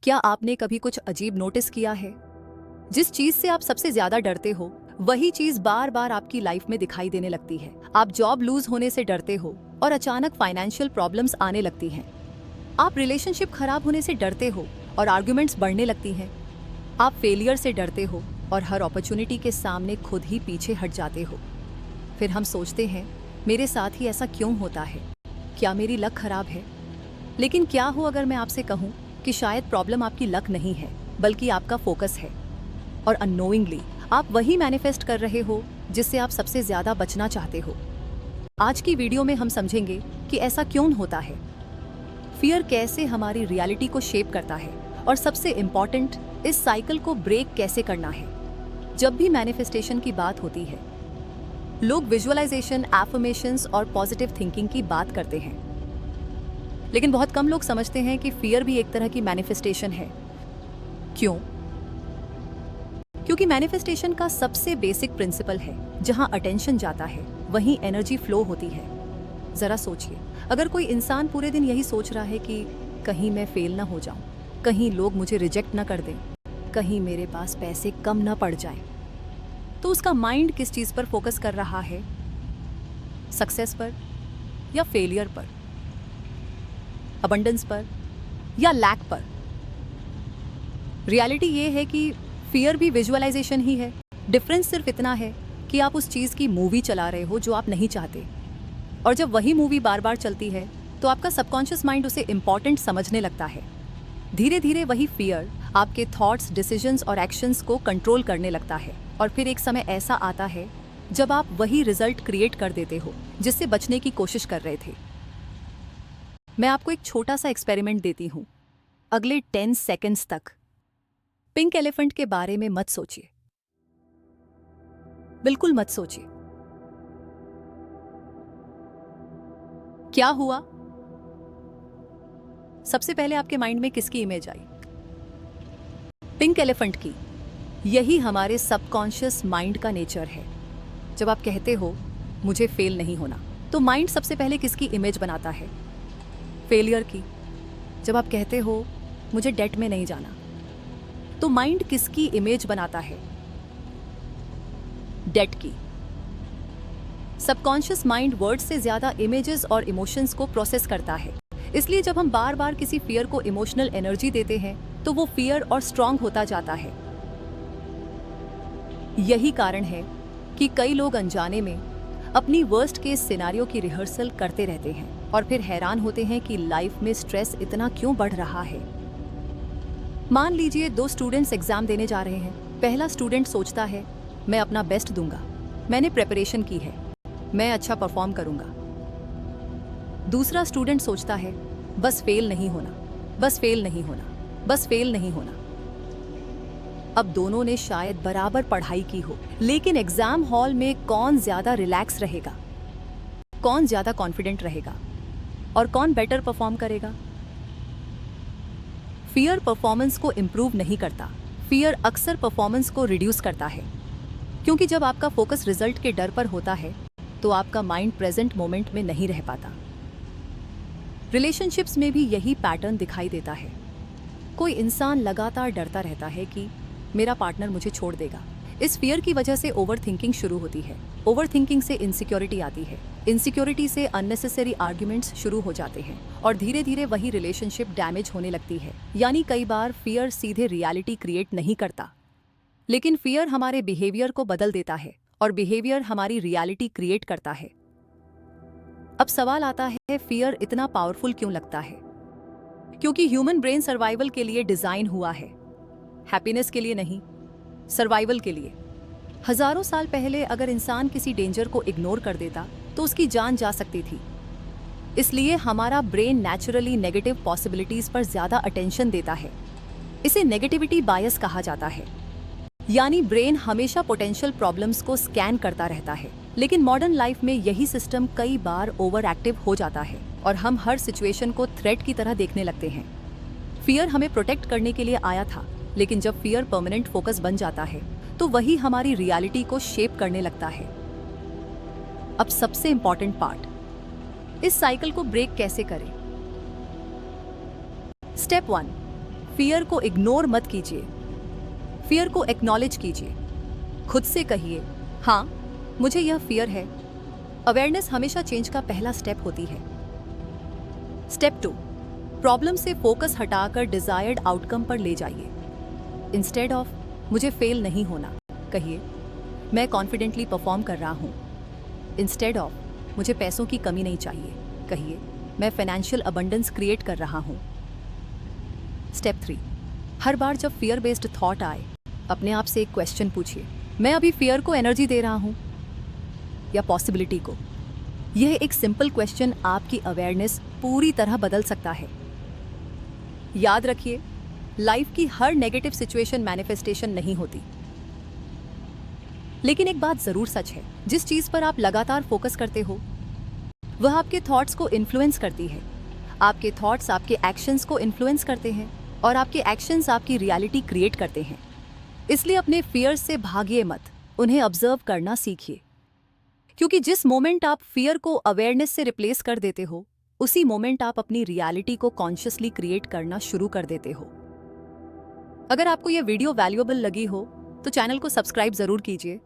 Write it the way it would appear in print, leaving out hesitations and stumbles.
क्या आपने कभी कुछ अजीब नोटिस किया है? जिस चीज से आप सबसे ज्यादा डरते हो वही चीज बार बार आपकी लाइफ में दिखाई देने लगती है। आप जॉब लूज होने से डरते हो और अचानक फाइनेंशियल प्रॉब्लम्स आने लगती हैं। आप रिलेशनशिप खराब होने से डरते हो और आर्ग्यूमेंट्स बढ़ने लगती हैं। आप फेलियर से डरते हो और हर अपॉर्चुनिटी के सामने खुद ही पीछे हट जाते हो। फिर हम सोचते हैं, मेरे साथ ही ऐसा क्यों होता है? क्या मेरी लक खराब है? लेकिन क्या हो अगर मैं आपसे कहूं कि शायद प्रॉब्लम आपकी लक नहीं है बल्कि आपका फोकस है, और अननोइंगली आप वही मैनिफेस्ट कर रहे हो जिससे आप सबसे ज्यादा बचना चाहते हो। आज की वीडियो में हम समझेंगे कि ऐसा क्यों होता है, फियर कैसे हमारी रियलिटी को शेप करता है, और सबसे इम्पॉर्टेंट, इस साइकिल को ब्रेक कैसे करना है। जब भी मैनिफेस्टेशन की बात होती है, लोग विजुअलाइजेशन, एफर्मेशंस और पॉजिटिव थिंकिंग की बात करते हैं, लेकिन बहुत कम लोग समझते हैं कि फियर भी एक तरह की मैनिफेस्टेशन है। क्यों? क्योंकि मैनिफेस्टेशन का सबसे बेसिक प्रिंसिपल है, जहां अटेंशन जाता है वहीं एनर्जी फ्लो होती है। जरा सोचिए, अगर कोई इंसान पूरे दिन यही सोच रहा है कि कहीं मैं फेल ना हो जाऊं, कहीं लोग मुझे रिजेक्ट ना कर दें, कहीं मेरे पास पैसे कम ना पड़ जाए, तो उसका माइंड किस चीज पर फोकस कर रहा है? सक्सेस पर या फेलियर पर? अबंडेंस पर या लैक पर? रियलिटी ये है कि फियर भी विजुअलाइजेशन ही है। डिफरेंस सिर्फ इतना है कि आप उस चीज की मूवी चला रहे हो जो आप नहीं चाहते, और जब वही मूवी बार बार चलती है तो आपका सबकॉन्शियस माइंड उसे इंपॉर्टेंट समझने लगता है। धीरे धीरे वही फियर आपके थॉट्स, डिसीजंस और एक्शंस को कंट्रोल करने लगता है, और फिर एक समय ऐसा आता है जब आप वही रिजल्ट क्रिएट कर देते हो जिससे बचने की कोशिश कर रहे थे। मैं आपको एक छोटा सा एक्सपेरिमेंट देती हूं। अगले 10 सेकेंड्स तक पिंक एलिफेंट के बारे में मत सोचिए, बिल्कुल मत सोचिए। क्या हुआ? सबसे पहले आपके माइंड में किसकी इमेज आई? पिंक एलिफेंट की। यही हमारे सबकॉन्शियस माइंड का नेचर है। जब आप कहते हो मुझे फेल नहीं होना, तो माइंड सबसे पहले किसकी इमेज बनाता है? फेलियर की। जब आप कहते हो मुझे डेट में नहीं जाना, तो माइंड किसकी इमेज बनाता है? डेट की। सबकॉन्शियस माइंड वर्ड्स से ज्यादा इमेजेस और इमोशंस को प्रोसेस करता है। इसलिए जब हम बार बार किसी फियर को इमोशनल एनर्जी देते हैं तो वो फियर और स्ट्रांग होता जाता है। यही कारण है कि कई लोग अनजाने में अपनी वर्स्ट केस सिनेरियो की रिहर्सल करते रहते हैं और फिर हैरान होते हैं कि लाइफ में स्ट्रेस इतना क्यों बढ़ रहा है। मान लीजिए 2 स्टूडेंट्स एग्जाम देने जा रहे हैं। पहला स्टूडेंट सोचता है मैं अपना बेस्ट दूंगा, मैंने प्रिपरेशन की है, मैं अच्छा परफॉर्म करूंगा। दूसरा स्टूडेंट सोचता है बस फेल नहीं होना, बस फेल नहीं होना, बस फेल नहीं होना। अब दोनों ने शायद बराबर पढ़ाई की हो, लेकिन एग्जाम हॉल में कौन ज्यादा रिलैक्स रहेगा, कौन ज्यादा कॉन्फिडेंट रहेगा, और कौन बेटर परफॉर्म करेगा? फियर परफॉर्मेंस को इंप्रूव नहीं करता, फियर अक्सर परफॉर्मेंस को रिड्यूस करता है। क्योंकि जब आपका फोकस रिजल्ट के डर पर होता है तो आपका माइंड प्रेजेंट मोमेंट में नहीं रह पाता। रिलेशनशिप्स में भी यही पैटर्न दिखाई देता है। कोई इंसान लगातार डरता रहता है कि मेरा पार्टनर मुझे छोड़ देगा। इस फियर की वजह से ओवर थिंकिंग शुरू होती है। ओवर थिंकिंग से इनसिक्योरिटी आती है, इनसिक्योरिटी से अननेसेसरी आर्ग्यूमेंट्स शुरू हो जाते हैं, और धीरे धीरे वही रिलेशनशिप डैमेज होने लगती है। यानी कई बार फियर सीधे रियलिटी क्रिएट नहीं करता, लेकिन फियर हमारे बिहेवियर को बदल देता है, और बिहेवियर हमारी रियलिटी क्रिएट करता है। अब सवाल आता है, फियर इतना पावरफुल क्यों लगता है? क्योंकि ह्यूमन ब्रेन सर्वाइवल के लिए डिजाइन हुआ है, हैप्पीनेस के लिए नहीं, सर्वाइवल के लिए। हजारों साल पहले अगर इंसान किसी डेंजर को इग्नोर कर देता तो उसकी जान जा सकती थी। इसलिए हमारा ब्रेन नेचुरली नेगेटिव पॉसिबिलिटीज पर ज्यादा अटेंशन देता है। इसे नेगेटिविटी बायस कहा जाता है। यानी ब्रेन हमेशा पोटेंशियल प्रॉब्लम्स को स्कैन करता रहता है। लेकिन मॉडर्न लाइफ में यही सिस्टम कई बार ओवर एक्टिव हो जाता है और हम हर सिचुएशन को थ्रेट की तरह देखने लगते हैं। फियर हमें प्रोटेक्ट करने के लिए आया था, लेकिन जब फियर परमानेंट फोकस बन जाता है तो वही हमारी रियलिटी को शेप करने लगता है। अब सबसे इंपॉर्टेंट पार्ट, इस साइकिल को ब्रेक कैसे करें? स्टेप 1, फियर को इग्नोर मत कीजिए, फियर को एक्नॉलेज कीजिए। खुद से कहिए, हाँ मुझे यह फियर है। अवेयरनेस हमेशा चेंज का पहला स्टेप होती है। स्टेप 2, प्रॉब्लम से फोकस हटाकर डिजायर्ड आउटकम पर ले जाइए। इंस्टेड ऑफ मुझे फेल नहीं होना, कहिए मैं कॉन्फिडेंटली परफॉर्म कर रहा हूँ। इंस्टेड ऑफ मुझे पैसों की कमी नहीं चाहिए, कहिए मैं फाइनेंशियल अबंडेंस क्रिएट कर रहा हूँ। स्टेप 3, हर बार जब फियर बेस्ड थॉट आए, अपने आप से एक क्वेश्चन पूछिए, मैं अभी फियर को एनर्जी दे रहा हूँ या पॉसिबिलिटी को? यह एक सिंपल क्वेश्चन आपकी अवेयरनेस पूरी तरह बदल सकता है। याद रखिए, लाइफ की हर नेगेटिव सिचुएशन मैनिफेस्टेशन नहीं होती। लेकिन एक बात जरूर सच है, जिस चीज पर आप लगातार फोकस करते हो वह आपके थॉट्स को इन्फ्लुएंस करती है। आपके थॉट्स आपके एक्शंस को इन्फ्लुएंस करते हैं और आपके एक्शंस आपकी रियलिटी क्रिएट करते हैं। इसलिए अपने फियर से भागिए मत, उन्हें ऑब्जर्व करना सीखिए। क्योंकि जिस मोमेंट आप फियर को अवेयरनेस से रिप्लेस कर देते हो, उसी मोमेंट आप अपनी रियलिटी को कॉन्शियसली क्रिएट करना शुरू कर देते हो। अगर आपको यह वीडियो वैल्यूएबल लगी हो तो चैनल को सब्सक्राइब जरूर कीजिए